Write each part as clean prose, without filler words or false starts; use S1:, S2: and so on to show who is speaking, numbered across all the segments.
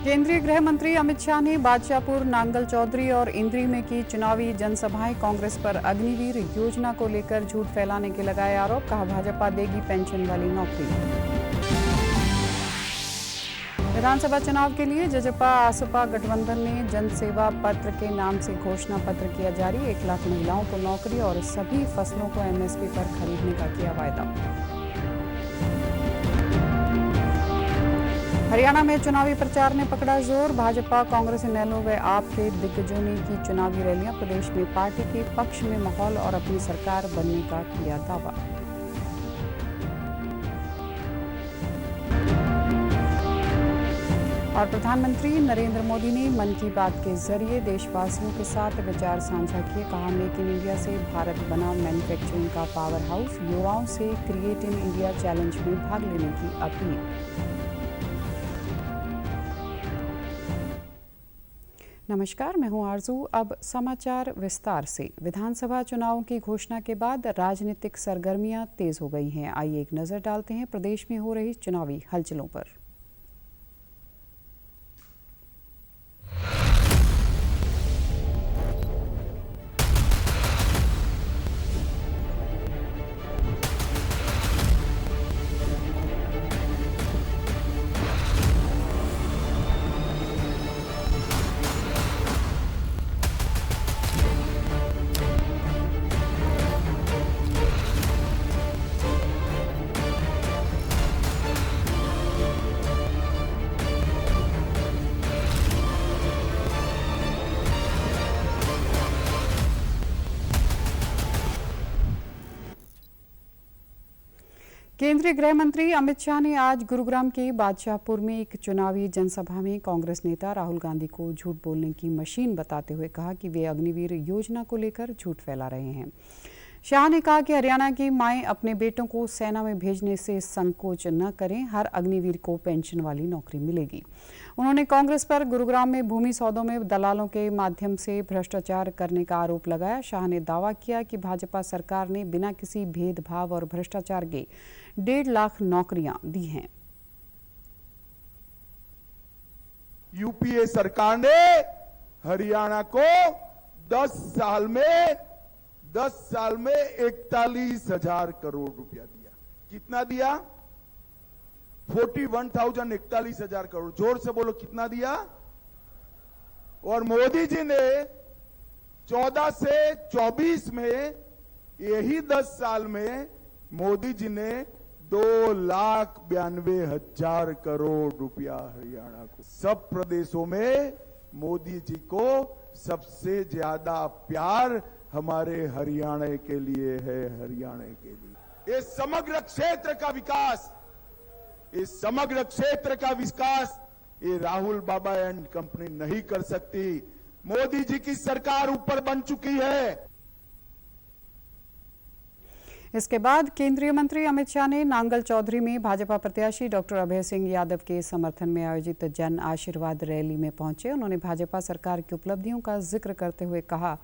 S1: केंद्रीय गृह मंत्री अमित शाह ने बादशाहपुर, नांगल चौधरी और इंद्री में की चुनावी जनसभाएं। कांग्रेस पर अग्निवीर योजना को लेकर झूठ फैलाने के लगाए आरोप। कहा, भाजपा देगी पेंशन वाली नौकरी। विधानसभा चुनाव के लिए जजपा आसपा गठबंधन ने जनसेवा पत्र के नाम से घोषणा पत्र किया जारी। 1 लाख महिलाओं को नौकरी और सभी फसलों को एमएसपी पर खरीदने का किया वायदा। हरियाणा में चुनावी प्रचार ने पकड़ा जोर। भाजपा, कांग्रेस, इनेलो व आप के दिग्गजों ने की चुनावी रैलियां। प्रदेश में पार्टी के पक्ष में माहौल और अपनी सरकार बनने का किया दावा। और प्रधानमंत्री नरेंद्र मोदी ने मन की बात के जरिए देशवासियों के साथ विचार साझा किए। कहा, मेक इन इंडिया से भारत बना मैन्युफैक्चरिंग का पावर हाउस। युवाओं से क्रिएट इन इंडिया चैलेंज में भाग लेने की अपील। नमस्कार, मैं हूं आरजू। अब समाचार विस्तार से। विधानसभा चुनावों की घोषणा के बाद राजनीतिक सरगर्मियां तेज हो गई हैं। आइए एक नजर डालते हैं प्रदेश में हो रही चुनावी हलचलों पर। केंद्रीय गृह मंत्री अमित शाह ने आज गुरुग्राम के बादशाहपुर में एक चुनावी जनसभा में कांग्रेस नेता राहुल गांधी को झूठ बोलने की मशीन बताते हुए कहा कि वे अग्निवीर योजना को लेकर झूठ फैला रहे हैं। शाह ने कहा कि हरियाणा की माएं अपने बेटों को सेना में भेजने से संकोच न करें। हर अग्निवीर को पेंशन वाली नौकरी मिलेगी। उन्होंने कांग्रेस पर गुरुग्राम में भूमि सौदों में दलालों के माध्यम से भ्रष्टाचार करने का आरोप लगाया। शाह ने दावा किया कि भाजपा सरकार ने बिना किसी भेदभाव और भ्रष्टाचार के 1.5 लाख नौकरियां दी हैं।
S2: यूपीए सरकार ने हरियाणा को 10 साल में 41,000 करोड़ रुपया दिया। कितना दिया? 41,041 करोड़। जोर से बोलो, कितना दिया? और मोदी जी ने 14 से 24 में, यही 10 साल में मोदी जी ने 2,92,000 करोड़ रुपया हरियाणा को। सब प्रदेशों में मोदी जी को सबसे ज्यादा प्यार हमारे हरियाणा के लिए है। हरियाणा के लिए ये समग्र क्षेत्र का विकास, इस समग्र क्षेत्र का विकास ये राहुल बाबा एंड कंपनी नहीं कर सकती। मोदी जी की सरकार ऊपर बन चुकी है।
S1: इसके बाद केंद्रीय मंत्री अमित शाह ने नांगल चौधरी में भाजपा प्रत्याशी डॉक्टर अभय सिंह यादव के समर्थन में आयोजित जन आशीर्वाद रैली में पहुंचे। उन्होंने भाजपा सरकार की उपलब्धियों का जिक्र करते हुए कहा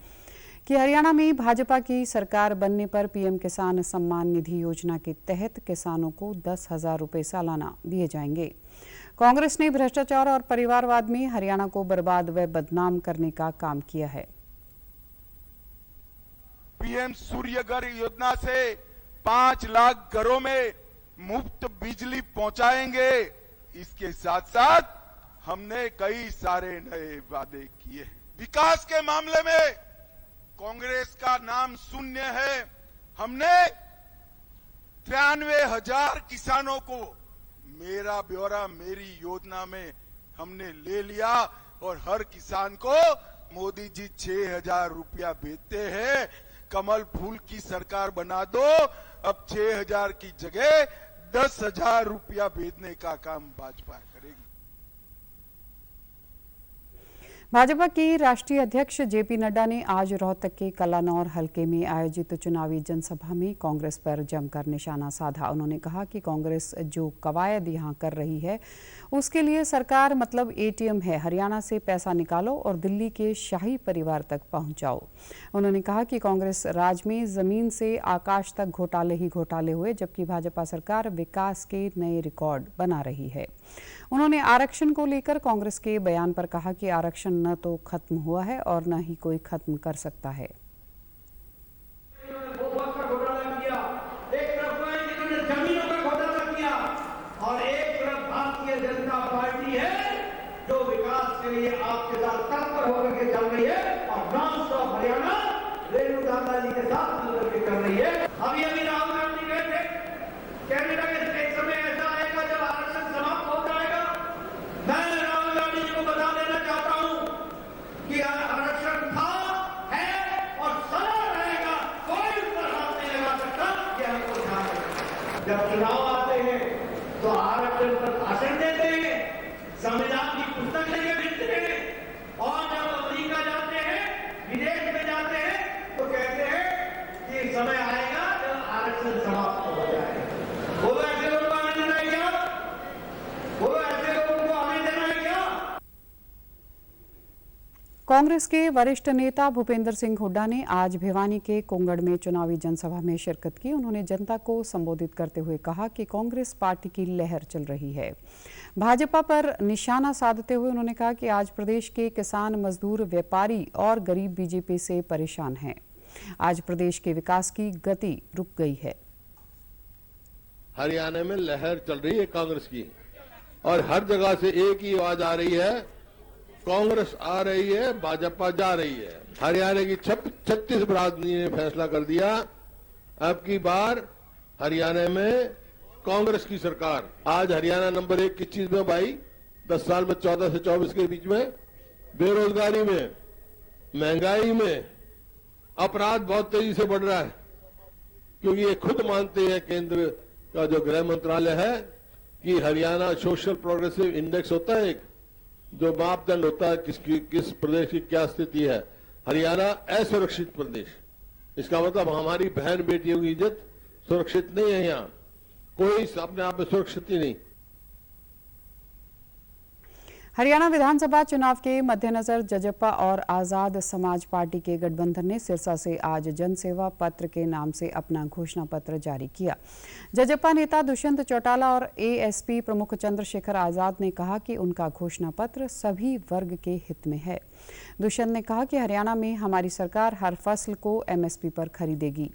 S1: कि हरियाणा में भाजपा की सरकार बनने पर पीएम किसान सम्मान निधि योजना के तहत किसानों को 10,000 रुपये सालाना दिए जाएंगे। कांग्रेस ने भ्रष्टाचार और परिवारवाद में हरियाणा को बर्बाद व बदनाम करने का काम किया है।
S2: पीएम सूर्यघर योजना से 5 लाख घरों में मुफ्त बिजली पहुंचाएंगे। इसके साथ साथ हमने कई सारे नए वादे किए। विकास के मामले में कांग्रेस का नाम शून्य है। हमने 93,000 किसानों को मेरा ब्यौरा मेरी योजना में हमने ले लिया और हर किसान को मोदी जी 6,000 रुपया भेजते हैं। कमल फूल की सरकार बना दो, अब 6,000 की जगह 10,000 रुपया भेजने का काम भाजपा करेगी।
S1: भाजपा के राष्ट्रीय अध्यक्ष जेपी नड्डा ने आज रोहतक के कलानौर हलके में आयोजित चुनावी जनसभा में कांग्रेस पर जमकर निशाना साधा। उन्होंने कहा कि कांग्रेस जो कवायद यहां कर रही है उसके लिए सरकार मतलब एटीएम है। हरियाणा से पैसा निकालो और दिल्ली के शाही परिवार तक पहुंचाओ। उन्होंने कहा कि कांग्रेस राज में जमीन से आकाश तक घोटाले ही घोटाले हुए, जबकि भाजपा सरकार विकास के नए रिकॉर्ड बना रही है। उन्होंने आरक्षण को लेकर कांग्रेस के बयान पर कहा कि आरक्षण न तो खत्म हुआ है और न ही कोई खत्म कर सकता है।
S3: और एक तरफ भारतीय जनता पार्टी है जो विकास के लिए आपके साथ तत्पर होकर के चल रही है और नॉन स्टॉप हरियाणा रेणु दादा जी के साथ मिलकर के कर रही है। अभी राहुल गांधी गए थे कैनेडा के एक समय ऐसा आएगा जब आरक्षण समाप्त हो जाएगा। मैं राहुल गांधी जी को बता देना चाहता हूं कि आरक्षण था है और सदा रहेगा, कोई उस पर हाथ नहीं लगा सकता। ये हमको ध्यान रखना। जब चुनाव आते हैं तो आरक्षण पर भाषण देते हैं, संविधान की पुस्तक लेके फिरते हैं, और जब अमेरिका जाते हैं, विदेश में जाते हैं, तो कहते हैं कि समय आएगा जब आरक्षण समाप्त हो जाएगा। बोलो ऐसे लोगों को आने देना है क्या? बोलो ऐसे लोगों को आने देना है क्या?
S1: कांग्रेस के वरिष्ठ नेता भूपेंद्र सिंह हुड्डा ने आज भिवानी के कोंगड़ में चुनावी जनसभा में शिरकत की। उन्होंने जनता को संबोधित करते हुए कहा कि कांग्रेस पार्टी की लहर चल रही है। भाजपा पर निशाना साधते हुए उन्होंने कहा कि आज प्रदेश के किसान, मजदूर, व्यापारी और गरीब बीजेपी से परेशान हैं। आज प्रदेश के विकास की गति रुक गई है।
S4: हरियाणा में लहर चल रही है कांग्रेस की, और हर जगह से एक ही आवाज आ रही है, कांग्रेस आ रही है, भाजपा जा रही है। हरियाणा की 36 बिरादरी ने फैसला कर दिया, अब की बार हरियाणा में कांग्रेस की सरकार। आज हरियाणा नंबर 1 किस चीज में भाई? 10 साल में 14 से 24 के बीच में बेरोजगारी में, महंगाई में, अपराध बहुत तेजी से बढ़ रहा है, क्योंकि ये खुद मानते हैं केंद्र का जो गृह मंत्रालय है कि हरियाणा सोशल प्रोग्रेसिव इंडेक्स होता है, एक जो मापदंड होता है किस प्रदेश की क्या स्थिति है। हरियाणा असुरक्षित प्रदेश, इसका मतलब हमारी बहन बेटियों की इज्जत सुरक्षित नहीं है। यहाँ कोई अपने आप में सुरक्षित ही नहीं।
S1: हरियाणा विधानसभा चुनाव के मद्देनजर जजपा और आजाद समाज पार्टी के गठबंधन ने सिरसा से आज जनसेवा पत्र के नाम से अपना घोषणा पत्र जारी किया। जजपा नेता दुष्यंत चौटाला और एएसपी प्रमुख चंद्रशेखर आजाद ने कहा कि उनका घोषणा पत्र सभी वर्ग के हित में है। दुष्यंत ने कहा कि हरियाणा में हमारी सरकार हर फसल को एमएसपी पर खरीदेगी।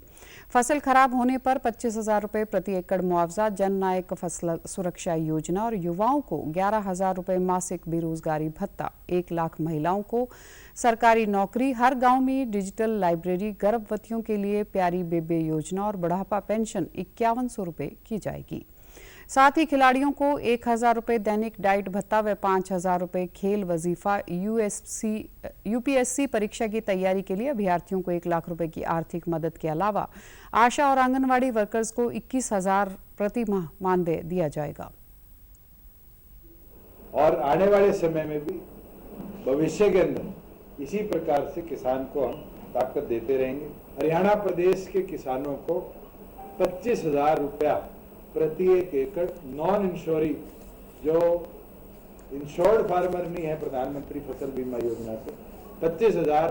S1: फसल खराब होने पर 25,000 रुपये प्रति एकड़ मुआवजा, जन नायक फसल सुरक्षा योजना और युवाओं को 11,000 रुपये मासिक बेरोजगारी भत्ता, 1 लाख महिलाओं को सरकारी नौकरी, हर गांव में डिजिटल लाइब्रेरी, गर्भवतियों के लिए प्यारी बेबे योजना और बुढ़ापा पेंशन 5100 रुपये की जाएगी। साथ ही खिलाड़ियों को 1,000 रुपये दैनिक डाइट भत्ता व 5,000 रुपये खेल वजीफा, यूपीएससी परीक्षा की तैयारी के लिए अभ्यर्थियों को 1 लाख रुपए की आर्थिक मदद के अलावा आशा और आंगनवाड़ी वर्कर्स को 21,000 प्रति माह मानदेय दिया जाएगा।
S5: और आने वाले समय में भी भविष्य के अंदर इसी प्रकार से किसान को हम ताकत देते रहेंगे। हरियाणा प्रदेश के किसानों को 25,000 रुपया प्रति एक एकड़ नॉन इंश्योरी, जो इंश्योर्ड फार्मर नहीं है प्रधानमंत्री फसल बीमा योजना पे, 25,000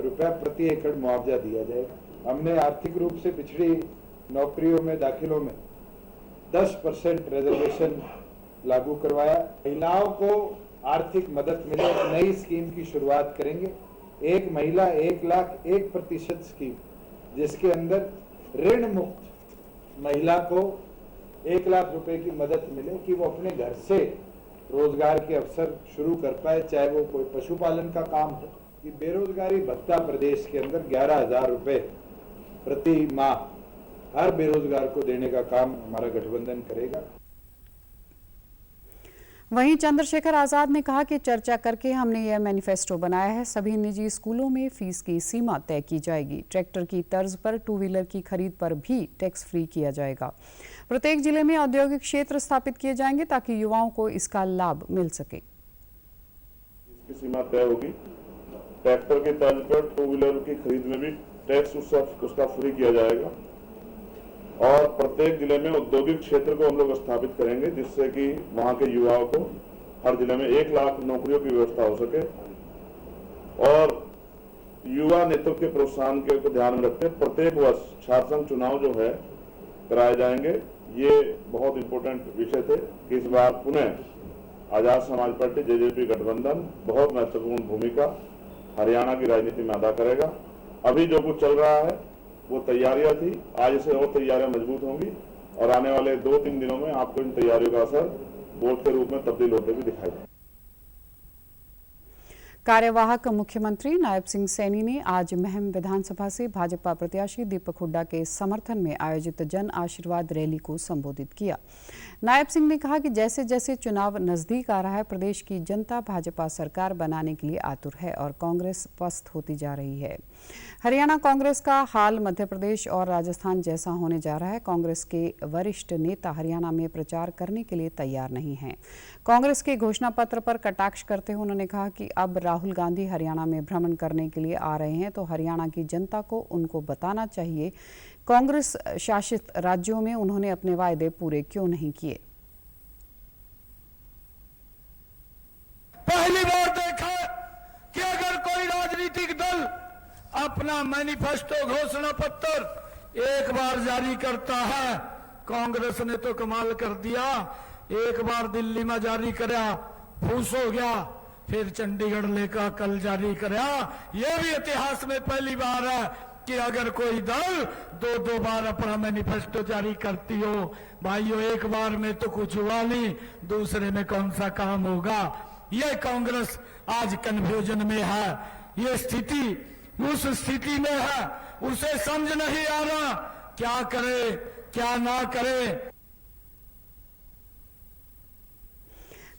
S5: रुपया प्रति एकड़ मुआवजा दिया जाएगा। हमने आर्थिक रूप से पिछड़ी नौकरियों में दाखिलों में 10% रिजर्वेशन लागू करवाया। महिलाओं को आर्थिक मदद मिले, एक नई स्कीम की शुरुआत करेंगे, एक महिला 1,01% स्कीम, जिसके अंदर ऋण मुक्त महिला को 1 लाख रुपए की मदद मिले कि वो अपने घर से रोजगार के अवसर शुरू कर पाए, चाहे वो कोई पशुपालन का काम हो। कि बेरोजगारी भत्ता प्रदेश के अंदर 11,000 रुपए प्रति माह हर बेरोजगार को देने का काम हमारा गठबंधन करेगा।
S1: वहीं चंद्रशेखर आजाद ने कहा कि चर्चा करके हमने यह मैनिफेस्टो बनाया है। सभी निजी स्कूलों में फीस की सीमा तय की जाएगी। ट्रैक्टर की तर्ज पर 2 व्हीलर की खरीद पर भी टैक्स फ्री किया जाएगा। प्रत्येक जिले में औद्योगिक क्षेत्र स्थापित किए जाएंगे ताकि युवाओं को इसका लाभ मिल सके।
S6: की सीमा तय होगी। ट्रैक्टर की तर्ज पर 2 व्हीलर की खरीद में भी टैक्स उसका फ्री किया जाएगा और प्रत्येक जिले में औद्योगिक क्षेत्र को हम लोग स्थापित करेंगे, जिससे कि वहां के युवाओं को हर जिले में 1 लाख नौकरियों की व्यवस्था हो सके। और युवा नेतृत्व के प्रोत्साहन को ध्यान में रखते प्रत्येक वर्ष छात्र संघ चुनाव जो है कराए जाएंगे। ये बहुत इंपॉर्टेंट विषय थे कि इस बार पुनः आजाद समाज पार्टी जेजेपी गठबंधन बहुत महत्वपूर्ण भूमिका हरियाणा की राजनीति में अदा करेगा। अभी जो कुछ चल रहा है वो तैयारियां थी, आज से और तैयारियां मजबूत होंगी और आने वाले 2-3 दिनों में आपको इन तैयारियों का असर वोट के रूप में तब्दील होते हुए दिखाई देगा।
S1: कार्यवाहक मुख्यमंत्री नायब सिंह सैनी ने आज महम विधानसभा से भाजपा प्रत्याशी दीपक हुड्डा के समर्थन में आयोजित जन आशीर्वाद रैली को संबोधित किया। नायब सिंह ने कहा कि जैसे जैसे चुनाव नजदीक आ रहा है, प्रदेश की जनता भाजपा सरकार बनाने के लिए आतुर है और कांग्रेस पस्त होती जा रही है। हरियाणा कांग्रेस का हाल मध्य प्रदेश और राजस्थान जैसा होने जा रहा है। कांग्रेस के वरिष्ठ नेता हरियाणा में प्रचार करने के लिए तैयार नहीं हैं। कांग्रेस के घोषणा पत्र पर कटाक्ष करते हुए उन्होंने कहा कि अब राहुल गांधी हरियाणा में भ्रमण करने के लिए आ रहे हैं तो हरियाणा की जनता को उनको बताना चाहिए कांग्रेस शासित राज्यों में उन्होंने अपने वायदे पूरे क्यों नहीं किए।
S3: पहली बार देखा कि अगर कोई राजनीतिक दल अपना मैनिफेस्टो घोषणा पत्र एक बार जारी करता है, कांग्रेस ने तो कमाल कर दिया। एक बार दिल्ली में जारी कराया, फूस हो गया, फिर चंडीगढ़ लेकर कल जारी कराया। यह भी इतिहास में पहली बार है कि अगर कोई दल दो बार अपना मैनिफेस्टो जारी करती हो। भाइयों, एक बार में तो कुछ हुआ नहीं, दूसरे में कौन सा काम होगा। यह कांग्रेस आज कन्फ्यूजन में है। ये स्थिति उस स्थिति में है, उसे समझ नहीं आ रहा क्या करे क्या ना करे।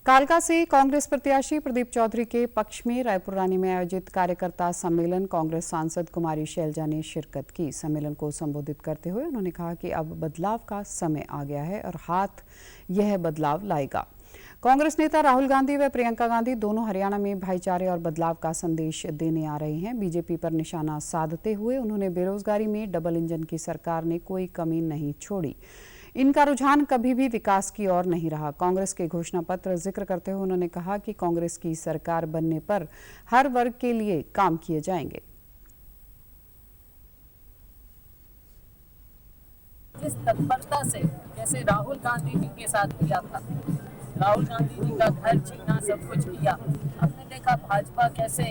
S1: कालका से कांग्रेस प्रत्याशी प्रदीप चौधरी के पक्ष में रायपुर रानी में आयोजित कार्यकर्ता सम्मेलन कांग्रेस सांसद कुमारी शैलजा ने शिरकत की। सम्मेलन को संबोधित करते हुए उन्होंने कहा कि अब बदलाव का समय आ गया है और हाथ यह बदलाव लाएगा। कांग्रेस नेता राहुल गांधी व प्रियंका गांधी दोनों हरियाणा में भाईचारे और बदलाव का संदेश देने आ रहे हैं। बीजेपी पर निशाना साधते हुए उन्होंने बेरोजगारी में डबल इंजन की सरकार ने कोई कमी नहीं छोड़ी। इनका रुझान कभी भी विकास की ओर नहीं रहा। कांग्रेस के घोषणा पत्र जिक्र करते हुए उन्होंने कहा कि कांग्रेस की सरकार बनने पर हर वर्ग के लिए काम किए जाएंगे।
S7: जिस तत्परता से जैसे राहुल गांधी जी के साथ किया था, राहुल गांधी जी का घर छीना, सब कुछ किया। हमने देखा भाजपा कैसे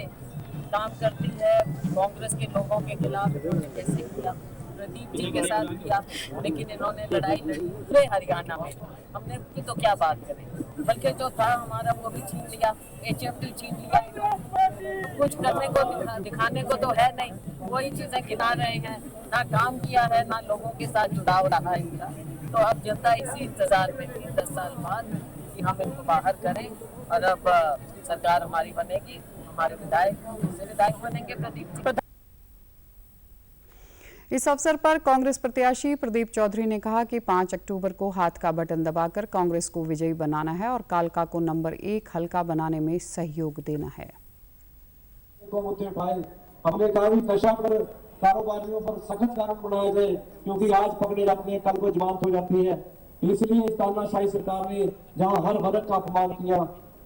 S7: काम करती है, कांग्रेस के लोगों के खिलाफ इन्होंने कैसे किया, प्रदीप जी के साथ किया, लेकिन इन्होंने लड़ाई लड़ी पूरे हरियाणा में। हमने की तो क्या बात करें, बल्कि जो था हमारा वो भी छीन लिया, HMT छीन लिया। कुछ करने को दिखाने को तो है नहीं, वही चीजें गिना रहे हैं। ना काम किया है, ना लोगों के साथ जुड़ाव रहा है इनका। तो अब जनता इसी इंतजार में थी 10 साल बाद कि हम इनको बाहर करें और अब सरकार हमारी बनेगी। हमारे विधायक बनेंगे प्रदीप जी।
S1: इस अवसर पर कांग्रेस प्रत्याशी प्रदीप चौधरी ने कहा कि 5 अक्टूबर को हाथ का बटन दबाकर कांग्रेस को विजयी बनाना है और कालका को नंबर 1 हल्का बनाने में सहयोग देना है।
S8: हमने कहा कि नशा पर कारोबारियों पर सख्त कानून बनाए गए, क्योंकि आज पकड़े जाते हैं कल को जमानत हो जाती है। इसलिए तानाशाही सरकार ने जहां हर वर्ग का अपमान किया,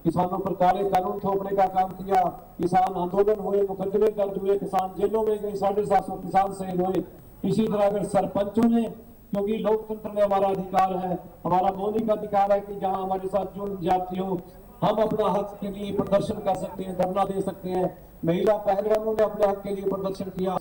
S8: किसानों पर काले कानून थोपने का काम किया, किसान आंदोलन हुए, मुकदमे दर्ज हुए, किसान जेलों में गए, 750 किसान शहीद हुए। इसी तरह अगर सरपंचों ने, क्योंकि लोकतंत्र में हमारा अधिकार है, हमारा मौलिक अधिकार है कि जहां हमारे साथ जो जाति हो, हम अपना हक के लिए प्रदर्शन कर सकते हैं, धरना दे सकते हैं। महिला पहलवानों ने अपने हक के लिए प्रदर्शन किया।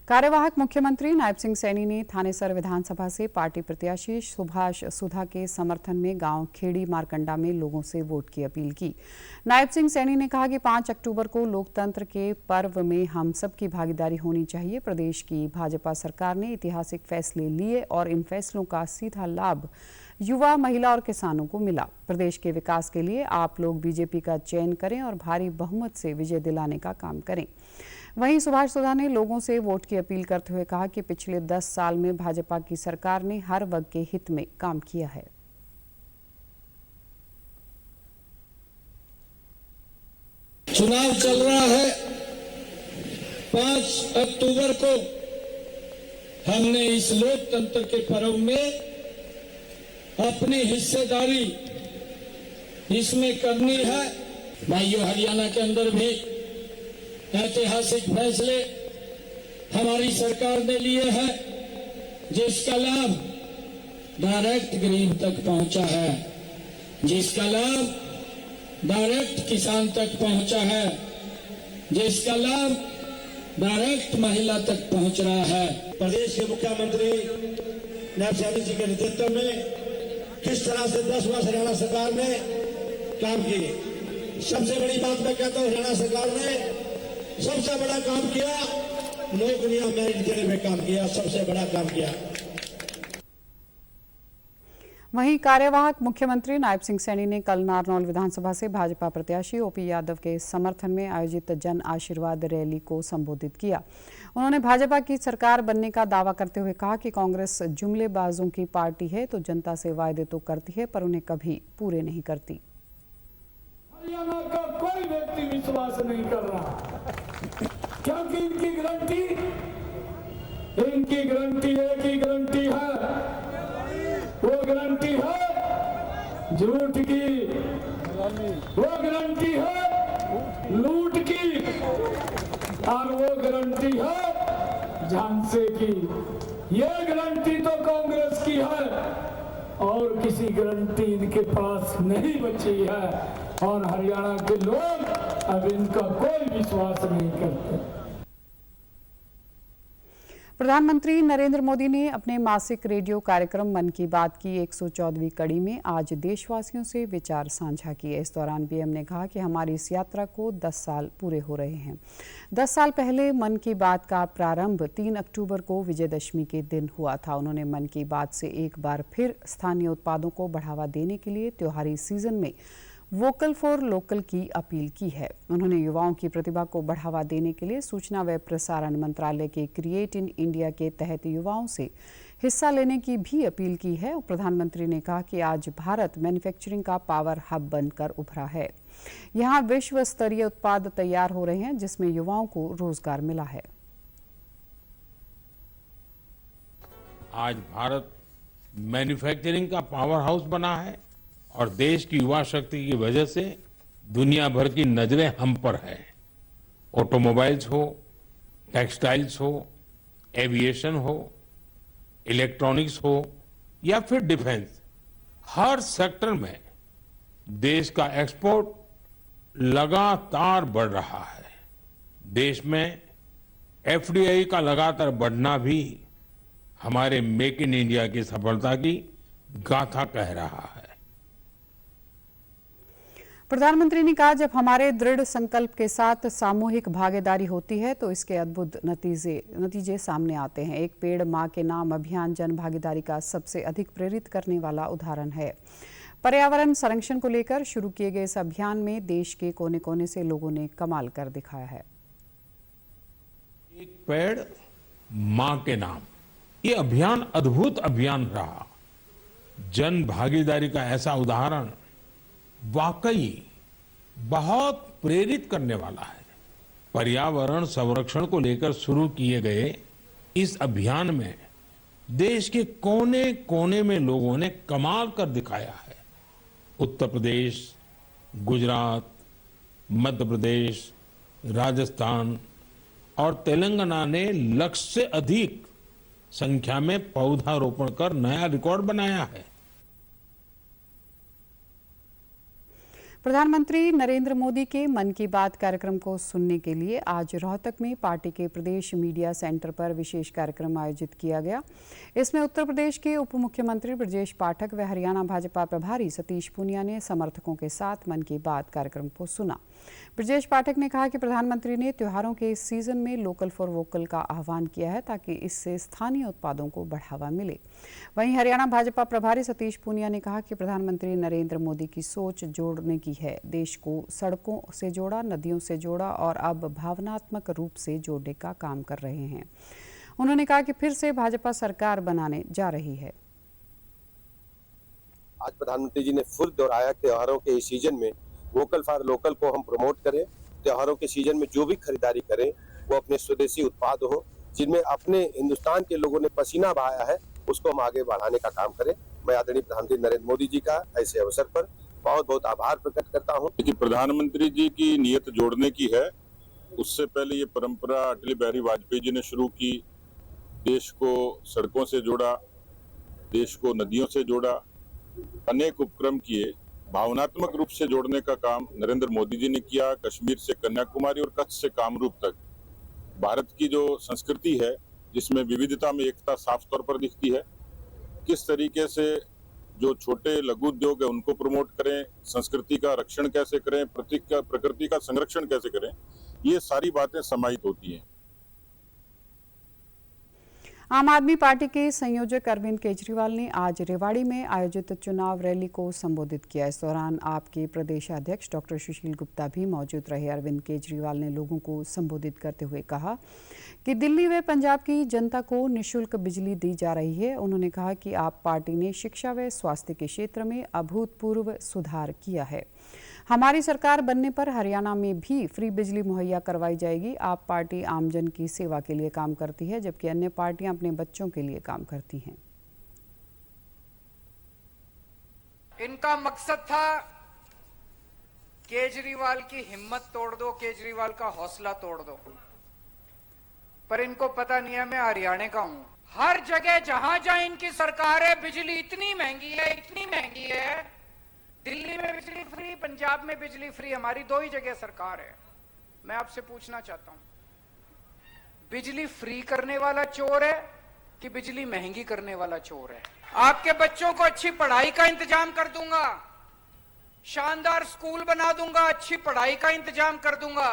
S1: कार्यवाहक मुख्यमंत्री नायब सिंह सैनी ने थानेसर विधानसभा से पार्टी प्रत्याशी सुभाष सुधा के समर्थन में गांव खेड़ी मारकंडा में लोगों से वोट की अपील की। नायब सिंह सैनी ने कहा कि 5 अक्टूबर को लोकतंत्र के पर्व में हम सबकी भागीदारी होनी चाहिए। प्रदेश की भाजपा सरकार ने ऐतिहासिक फैसले लिए और इन फैसलों का सीधा लाभ युवा, महिला और किसानों को मिला। प्रदेश के विकास के लिए आप लोग बीजेपी का चयन करें और भारी बहुमत से विजय दिलाने का काम करें। वहीं सुभाष सुधा ने लोगों से वोट की अपील करते हुए कहा कि पिछले 10 साल में भाजपा की सरकार ने हर वर्ग के हित में काम किया है।
S8: चुनाव चल रहा है। 5 अक्टूबर को हमने इस लोकतंत्र के पर्व में अपनी हिस्सेदारी इसमें करनी है। भाइयों, हरियाणा के अंदर भी ऐतिहासिक फैसले हमारी सरकार ने लिए हैं, जिसका लाभ डायरेक्ट गरीब तक पहुंचा है, जिसका लाभ डायरेक्ट किसान तक पहुंचा है, जिसका लाभ डायरेक्ट महिला तक पहुंच रहा है।
S9: प्रदेश के मुख्यमंत्री नायब सैनी जी के नेतृत्व में किस तरह से 10 वर्ष हरियाणा सरकार ने काम किए। सबसे बड़ी बात मैं कहता हूं, हरियाणा सरकार ने सबसे बड़ा काम किया, नौकरियां मेरिट देने में काम किया, सबसे बड़ा काम किया।
S1: वहीं कार्यवाहक मुख्यमंत्री नायब सिंह सैनी ने कल नारनौल विधानसभा से भाजपा प्रत्याशी ओपी यादव के समर्थन में आयोजित जन आशीर्वाद रैली को संबोधित किया। उन्होंने भाजपा की सरकार बनने का दावा करते हुए कहा कि कांग्रेस जुमलेबाजों की पार्टी है, तो जनता से वायदे तो करती है पर उन्हें कभी पूरे नहीं करती।
S8: हरियाणा का कोई व्यक्ति विश्वास नहीं कर रहा, क्योंकि इनकी गारंटी एक ही गारंटी है, वो गारंटी है झूठ की, वो गारंटी है लूट की, और वो गारंटी है झांसे की। ये गारंटी तो कांग्रेस की है और किसी गारंटी इनके पास नहीं बची है, और हरियाणा के लोग अब इनका कोई विश्वास नहीं करते।
S1: प्रधानमंत्री नरेंद्र मोदी ने अपने मासिक रेडियो कार्यक्रम मन की बात की 114वीं कड़ी में आज देशवासियों से विचार साझा किए। इस दौरान पीएम ने कहा कि हमारी इस यात्रा को 10 साल पूरे हो रहे हैं। 10 साल पहले मन की बात का प्रारंभ 3 अक्टूबर को विजयदशमी के दिन हुआ था। उन्होंने मन की बात से एक बार फिर स्थानीय उत्पादों को बढ़ावा देने के लिए त्योहारी सीजन में वोकल फॉर लोकल की अपील की है। उन्होंने युवाओं की प्रतिभा को बढ़ावा देने के लिए सूचना व प्रसारण मंत्रालय के क्रिएट इन इंडिया के तहत युवाओं से हिस्सा लेने की भी अपील की है। प्रधानमंत्री ने कहा कि आज भारत मैन्युफैक्चरिंग का पावर हब बनकर उभरा है। यहाँ विश्व स्तरीय उत्पाद तैयार हो रहे हैं, जिसमें युवाओं को रोजगार मिला है।
S10: आज भारत मैन्युफैक्चरिंग का पावर हाउस बना है और देश की युवा शक्ति की वजह से दुनिया भर की नजरें हम पर है। ऑटोमोबाइल्स हो, टेक्सटाइल्स हो, एविएशन हो, इलेक्ट्रॉनिक्स हो या फिर डिफेंस, हर सेक्टर में देश का एक्सपोर्ट लगातार बढ़ रहा है। देश में एफडीआई का लगातार बढ़ना भी हमारे मेक इन इंडिया की सफलता की गाथा कह रहा है।
S1: प्रधानमंत्री ने कहा, जब हमारे दृढ़ संकल्प के साथ सामूहिक भागीदारी होती है तो इसके अद्भुत नतीजे सामने आते हैं। एक पेड़ मां के नाम अभियान जन भागीदारी का सबसे अधिक प्रेरित करने वाला उदाहरण है। पर्यावरण संरक्षण को लेकर शुरू किए गए इस अभियान में देश के कोने कोने से लोगों ने कमाल कर दिखाया है।
S10: एक पेड़ मां के नाम, ये अभियान अद्भुत अभियान रहा। जन भागीदारी का ऐसा उदाहरण वाकई बहुत प्रेरित करने वाला है। पर्यावरण संरक्षण को लेकर शुरू किए गए इस अभियान में देश के कोने कोने में लोगों ने कमाल कर दिखाया है। उत्तर प्रदेश, गुजरात, मध्य प्रदेश, राजस्थान और तेलंगाना ने लक्ष्य से अधिक संख्या में पौधारोपण कर नया रिकॉर्ड बनाया है।
S1: प्रधानमंत्री नरेंद्र मोदी के मन की बात कार्यक्रम को सुनने के लिए आज रोहतक में पार्टी के प्रदेश मीडिया सेंटर पर विशेष कार्यक्रम आयोजित किया गया। इसमें उत्तर प्रदेश के उप मुख्यमंत्री ब्रजेश पाठक व हरियाणा भाजपा प्रभारी सतीश पूनिया ने समर्थकों के साथ मन की बात कार्यक्रम को सुना। ब्रजेश पाठक ने कहा कि प्रधानमंत्री ने त्योहारों के इस सीजन में लोकल फॉर वोकल का आह्वान किया है, ताकि इससे स्थानीय उत्पादों को बढ़ावा मिले। वहीं हरियाणा भाजपा प्रभारी सतीश पूनिया ने कहा कि प्रधानमंत्री नरेंद्र मोदी की सोच जोड़ने की है। देश को सड़कों से जोड़ा, नदियों से जोड़ा और अब भावनात्मक रूप से जोड़ने का काम कर रहे हैं। उन्होंने कहा कि फिर से भाजपा सरकार बनाने जा रही है।
S11: आज प्रधानमंत्री जी ने फिर दोहराया, त्योहारों के इस सीजन में वोकल फॉर लोकल को हम प्रमोट करें त्योहारों के सीजन में जो भी खरीदारी करें वो अपने स्वदेशी उत्पाद हो, जिनमें अपने हिंदुस्तान के लोगों ने पसीना बहाया है, उसको हम आगे बढ़ाने का काम करें। मैं आदरणीय प्रधानमंत्री नरेंद्र मोदी जी का ऐसे अवसर पर बहुत बहुत आभार प्रकट करता हूं।
S6: कि प्रधानमंत्री जी की नीयत जोड़ने की है। उससे पहले ये परंपरा अटल बिहारी वाजपेयी जी ने शुरू की, देश को सड़कों से जोड़ा, देश को नदियों से जोड़ा, अनेक उपक्रम किए। भावनात्मक रूप से जोड़ने का काम नरेंद्र मोदी जी ने किया। कश्मीर से कन्याकुमारी और कच्छ से कामरूप तक भारत की जो संस्कृति है, जिसमें विविधता में एकता साफ तौर पर दिखती है, किस तरीके से जो छोटे लघु उद्योग है उनको प्रमोट करें, संस्कृति का रक्षण कैसे करें, प्रकृति का संरक्षण कैसे करें, ये सारी बातें समाहित होती हैं।
S1: आम आदमी पार्टी के संयोजक अरविंद केजरीवाल ने आज रेवाड़ी में आयोजित चुनाव रैली को संबोधित किया। इस दौरान आप के प्रदेशाध्यक्ष डॉक्टर सुशील गुप्ता भी मौजूद रहे। अरविंद केजरीवाल ने लोगों को संबोधित करते हुए कहा कि दिल्ली व पंजाब की जनता को निःशुल्क बिजली दी जा रही है। उन्होंने कहा कि आप पार्टी ने शिक्षा व स्वास्थ्य के क्षेत्र में अभूतपूर्व सुधार किया है। हमारी सरकार बनने पर हरियाणा में भी फ्री बिजली मुहैया करवाई जाएगी। आप पार्टी आमजन की सेवा के लिए काम करती है, जबकि अन्य पार्टियां अपने बच्चों के लिए काम करती हैं।
S12: इनका मकसद था केजरीवाल की हिम्मत तोड़ दो, केजरीवाल का हौसला तोड़ दो, पर इनको पता नहीं है मैं हरियाणा का हूं। हर जगह जहां जहां इनकी सरकार है बिजली इतनी महंगी है, इतनी महंगी है। दिल्ली में बिजली फ्री, पंजाब में बिजली फ्री, हमारी दो ही जगह सरकार है। मैं आपसे पूछना चाहता हूं, बिजली फ्री करने वाला चोर है कि बिजली महंगी करने वाला चोर है? आपके बच्चों को अच्छी पढ़ाई का इंतजाम कर दूंगा, शानदार स्कूल बना दूंगा, अच्छी पढ़ाई का इंतजाम कर दूंगा,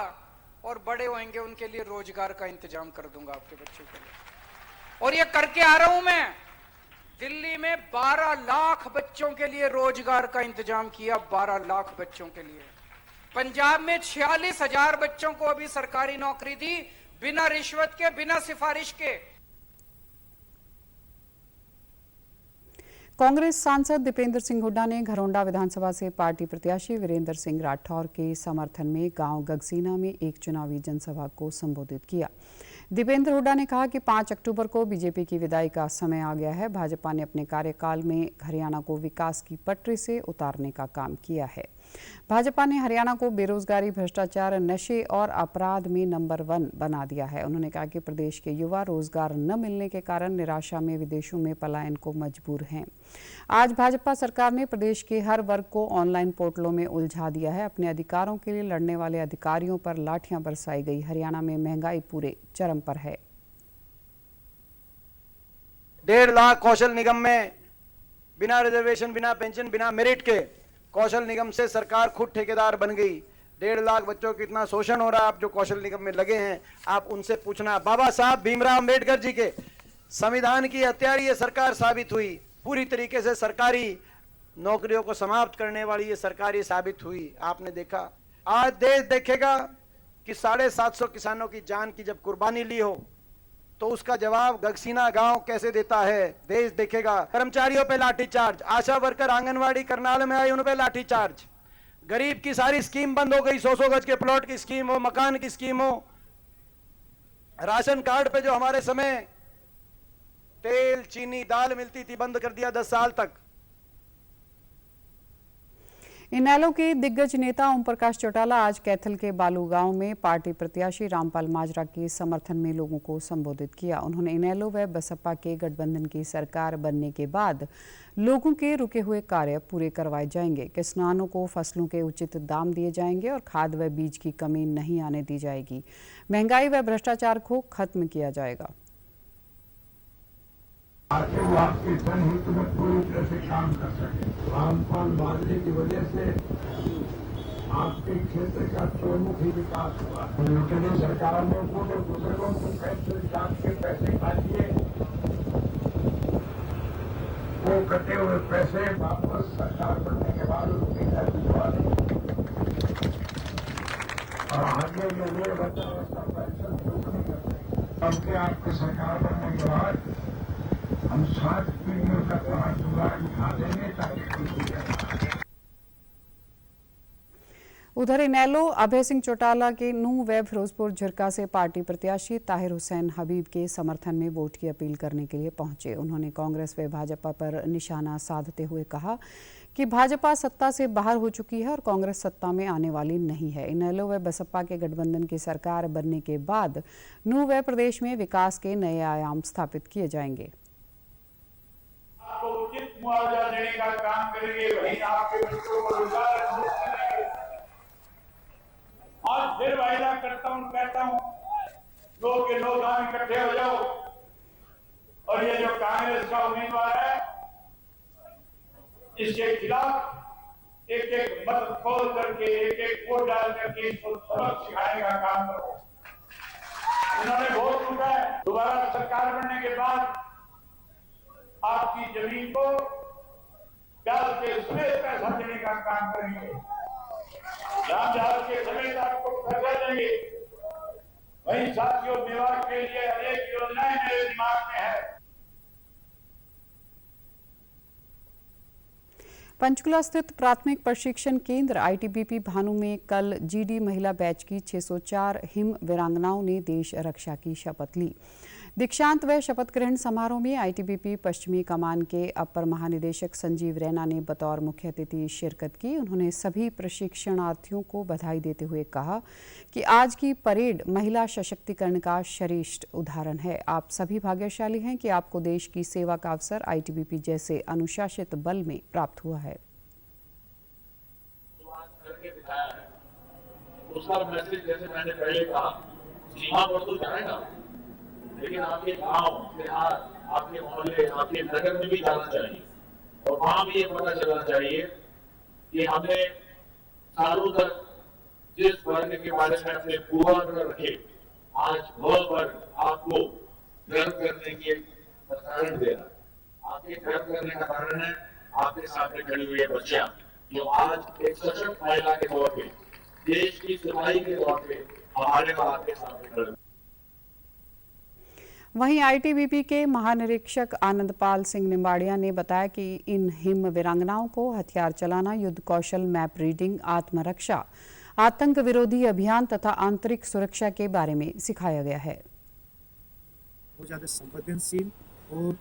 S12: और बड़े होंगे उनके लिए रोजगार का इंतजाम कर दूंगा आपके बच्चों के लिए। और ये करके आ रहा हूं मैं। दिल्ली में 12 लाख बच्चों के लिए रोजगार का इंतजाम किया, 12 लाख बच्चों के लिए। पंजाब में 46,000 बच्चों को अभी सरकारी नौकरी दी, बिना रिश्वत के, बिना सिफारिश के।
S1: कांग्रेस सांसद दीपेंद्र सिंह हुड्डा ने घरौंडा विधानसभा से पार्टी प्रत्याशी वीरेंद्र सिंह राठौर के समर्थन में गांव गगसीना में एक चुनावी जनसभा को संबोधित किया। दीपेंद्र हुड्डा ने कहा कि 5 अक्टूबर को बीजेपी की विदाई का समय आ गया है। भाजपा ने अपने कार्यकाल में हरियाणा को विकास की पटरी से उतारने का काम किया है। भाजपा ने हरियाणा को बेरोजगारी, भ्रष्टाचार, नशे और अपराध में नंबर 1 बना दिया है। उन्होंने कहा कि प्रदेश के युवा रोजगार न मिलने के कारण निराशा में विदेशों में पलायन को मजबूर हैं। आज भाजपा सरकार ने प्रदेश के हर वर्ग को ऑनलाइन पोर्टलों में उलझा दिया है। अपने अधिकारों के लिए लड़ने वाले अधिकारियों पर लाठियां बरसाई गई। हरियाणा में महंगाई पूरे चरम पर है।
S13: 1.5 लाख कौशल निगम में बिना रिजर्वेशन, बिना पेंशन, बिना मेरिट के कौशल निगम से सरकार खुद ठेकेदार बन गई। 1.5 लाख बच्चों को इतना शोषण हो रहा है। आप जो कौशल निगम में लगे हैं, आप उनसे पूछना। बाबा साहब भीमराव अंबेडकर जी के संविधान की हत्यारी ये सरकार साबित हुई। पूरी तरीके से सरकारी नौकरियों को समाप्त करने वाली ये सरकार ये साबित हुई। आपने देखा, आज देश देखेगा कि 750 किसानों की जान की जब कुर्बानी ली हो तो उसका जवाब गगसीना गांव कैसे देता है, देश देखेगा। कर्मचारियों पे लाठीचार्ज, आशा वर्कर आंगनवाड़ी करनाल में आई उन पे लाठीचार्ज, गरीब की सारी स्कीम बंद हो गई। 100 गज के प्लॉट की स्कीम हो, मकान की स्कीम हो, राशन कार्ड पे जो हमारे समय तेल, चीनी, दाल मिलती थी, बंद कर दिया 10 साल तक।
S1: इनेलो के दिग्गज नेता ओम प्रकाश चौटाला आज कैथल के बालू गांव में पार्टी प्रत्याशी रामपाल माजरा के समर्थन में लोगों को संबोधित किया। उन्होंने इनेलो व बसपा के गठबंधन की सरकार बनने के बाद लोगों के रुके हुए कार्य पूरे करवाए जाएंगे। किसानों को फसलों के उचित दाम दिए जाएंगे और खाद व बीज की कमी नहीं आने दी जाएगी। महंगाई व भ्रष्टाचार को खत्म किया जाएगा।
S14: आपके जनहित में पूरी तरह से काम कर सके। रामपाल माजरे की वजह से आपके क्षेत्र का चौमुखी विकास हुआ। यूपीए सरकार ने पूरे बुजुर्गों को पेंशन काट के पैसे खा लिए। वो कटे हुए पैसे वापस सरकार बनने के बाद उनके घर भिजवा दें और आगे के लिए वृद्धावस्था पेंशन शुरू नहीं करते। अब आपकी सरकार बनने के बाद हम 7 पीढ़ियों का जुगाड़ उठा देंगे ताकि
S1: उधर इनेलो अभय सिंह चौटाला के नूं व फिरोजपुर झिरका से पार्टी प्रत्याशी ताहिर हुसैन हबीब के समर्थन में वोट की अपील करने के लिए पहुंचे। उन्होंने कांग्रेस व भाजपा पर निशाना साधते हुए कहा कि भाजपा सत्ता से बाहर हो चुकी है और कांग्रेस सत्ता में आने वाली नहीं है। इनेलो व बसपा के गठबंधन की सरकार बनने के बाद नूं व प्रदेश में विकास के नए आयाम स्थापित किए जाएंगे।
S3: आपको उचित मुआवजा देने का काम करेंगे, वहीं आपके बच्चों को रोजगार। आज फिर वायदा करता हूं, कहता हूं, लोग के लोग आप इकट्ठे हो जाओ और ये जो कांग्रेस का उम्मीदवार है इसके खिलाफ एक एक मत खोल करके, एक एक वोट डाल करके इसको सबक सिखाने का काम करो। उन्होंने वोट लूटा है, दोबारा सरकार बनने के बाद आपकी जमीन को डाल के समेत पैसा देने का काम करेंगे, जान डाल के समेत आपको पैसा देंगे। वही साथियों, मेवाड़ के लिए अनेक योजनाएं मेरे दिमाग में है।
S1: पंचकुला स्थित प्राथमिक प्रशिक्षण केंद्र आईटीबीपी भानु में कल जीडी महिला बैच की 604 हिम वीरांगनाओं ने देश रक्षा की शपथ ली। दीक्षांत व शपथ ग्रहण समारोह में आईटीबीपी पश्चिमी कमान के अपर महानिदेशक संजीव रैना ने बतौर मुख्य अतिथि शिरकत की। उन्होंने सभी प्रशिक्षणार्थियों को बधाई देते हुए कहा कि आज की परेड महिला सशक्तिकरण का श्रेष्ठ उदाहरण है। आप सभी भाग्यशाली हैं कि आपको देश की सेवा का अवसर आईटीबीपी जैसे अनुशासित बल में प्राप्त हुआ है।
S15: उसका मैसेज जैसे मैंने पहले कहा, सीमा पर तो जाएगा, लेकिन आपके गांव, देहात, आपके मोहल्ले, आपके नगर में भी जाना चाहिए और वहां भी ये पता चलना चाहिए कि हमने सालों तक जिस वर्ग के बारे में अपने पूर्वाग्रह रखे, आज वह वर्ग आपको गर्व करने की कारण दे रहा। आपके गर्व करने का कारण है आपके सामने खड़ी हुई बच्चियां, जो आज एक सशक्त महिला के तौर पे, देश की सिपाही के तौर पे हमारे और आपके सामने खड़े।
S1: वहीं आईटीबीपी के महानिरीक्षक आनंदपाल सिंह निम्बाड़िया ने बताया कि इन हिम वीरांगनाओं को हथियार चलाना, युद्ध कौशल, मैप रीडिंग, आत्मरक्षा, आतंक विरोधी अभियान तथा आंतरिक सुरक्षा के बारे में सिखाया गया है।
S16: बहुत ज़्यादा संवेदनशील, और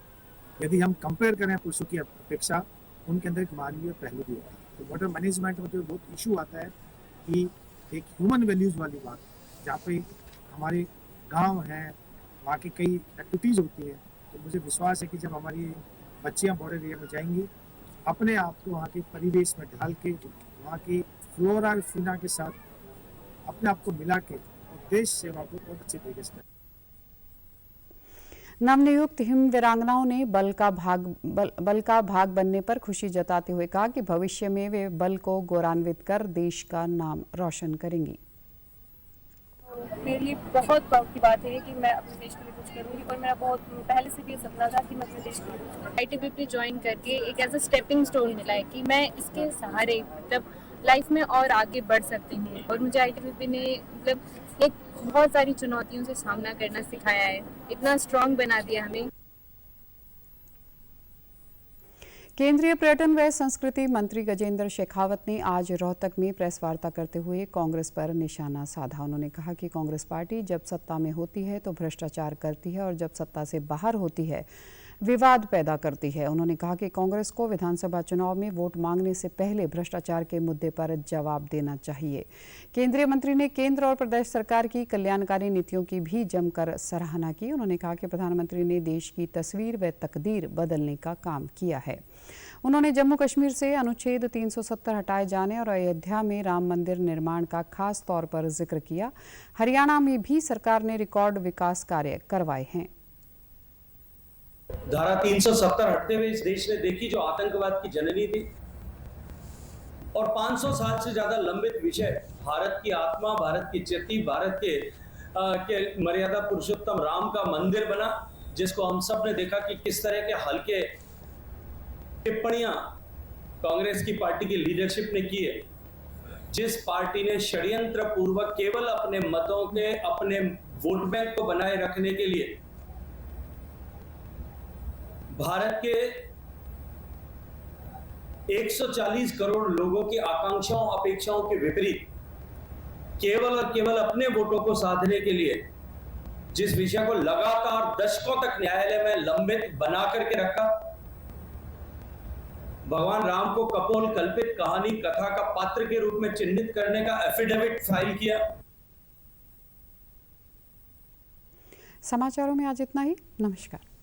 S16: यदि हम कंपेयर करें पुरुषों की अपेक्षा, उनके अंदर एक मानवीय पहलू भी होता है। तो बॉर्डर मैनेजमेंट में जो बहुत इशू आता है कि एक ह्यूमन वैल्यूज़ वाली बात, जहाँ पे हमारे गांव हैं, वहाँ की कई एक्टिविटीज़ होती है, तो मुझे विश्वास है कि जब हमारी बच्चियाँ बॉर्डर एरिया में जाएंगी, अपने आप को वहाँ के परिवेश में ढाल के, वहाँ की फ्लोरा फीना के साथ अपने आप को मिला के और देश सेवा को बहुत अच्छे तरीके से।
S1: नवनियुक्त हिम वीरांगनाओं ने बल का भाग बनने पर खुशी जताते हुए कहा कि भविष्य में वे बल को गौरवान्वित कर देश का नाम रोशन करेंगी।
S17: मेरे लिए बहुत प्राउड की बात है कि मैं अपने देश के लिए कुछ करूँगी, और मेरा बहुत पहले से भी ये सपना था कि मैं अपने देश के लिए कुछ करूँ। आईटीबीपी ज्वाइन करके एक ऐसा स्टेपिंग स्टोन मिला है कि मैं इसके सहारे मतलब लाइफ में और आगे बढ़ सकती हूँ, और मुझे आईटीबीपी ने मतलब एक बहुत सारी चुनौतियों से सामना करना सिखाया है, इतना स्ट्रॉन्ग बना दिया हमें।
S1: केंद्रीय पर्यटन व संस्कृति मंत्री गजेंद्र शेखावत ने आज रोहतक में प्रेस वार्ता करते हुए कांग्रेस पर निशाना साधा। उन्होंने कहा कि कांग्रेस पार्टी जब सत्ता में होती है तो भ्रष्टाचार करती है और जब सत्ता से बाहर होती है विवाद पैदा करती है। उन्होंने कहा कि कांग्रेस को विधानसभा चुनाव में वोट मांगने से पहले भ्रष्टाचार के मुद्दे पर जवाब देना चाहिए। केंद्रीय मंत्री ने केंद्र और प्रदेश सरकार की कल्याणकारी नीतियों की भी जमकर सराहना की। उन्होंने कहा कि प्रधानमंत्री ने देश की तस्वीर व तकदीर बदलने का काम किया है। उन्होंने जम्मू कश्मीर से अनुच्छेद 370 हटाए जाने और अयोध्या में राम मंदिर निर्माण का खास तौर पर जिक्र किया। हरियाणा में भी सरकार ने रिकॉर्ड विकास कार्य करवाए हैं।
S18: धारा 370 हटते हुए इस देश ने देखी जो आतंकवाद की जननी थी, और 500 साल से ज्यादा लंबित विषय, भारत की आत्मा, भारत की चित्ती, भारत के मर्यादा पुरुषोत्तम राम का मंदिर बना, जिसको हम सब ने देखा कि किस तरह के हल्के टिप्पणियां कांग्रेस की पार्टी की लीडरशिप ने की है। जिस पार्टी ने षड्यंत्र पूर्वक केवल अपने मतों के, अपने वोट बैंक को बनाए रखने के लिए भारत के 140 करोड़ लोगों की आकांक्षाओं, अपेक्षाओं के विपरीत केवल और केवल अपने वोटों को साधने के लिए जिस विषय को लगातार दशकों तक न्यायालय में लंबित बना करके रखा, भगवान राम को कपोल कल्पित कहानी कथा का पात्र के रूप में चिन्हित करने का एफिडेविट फाइल किया।
S1: समाचारों में आज इतना ही। नमस्कार।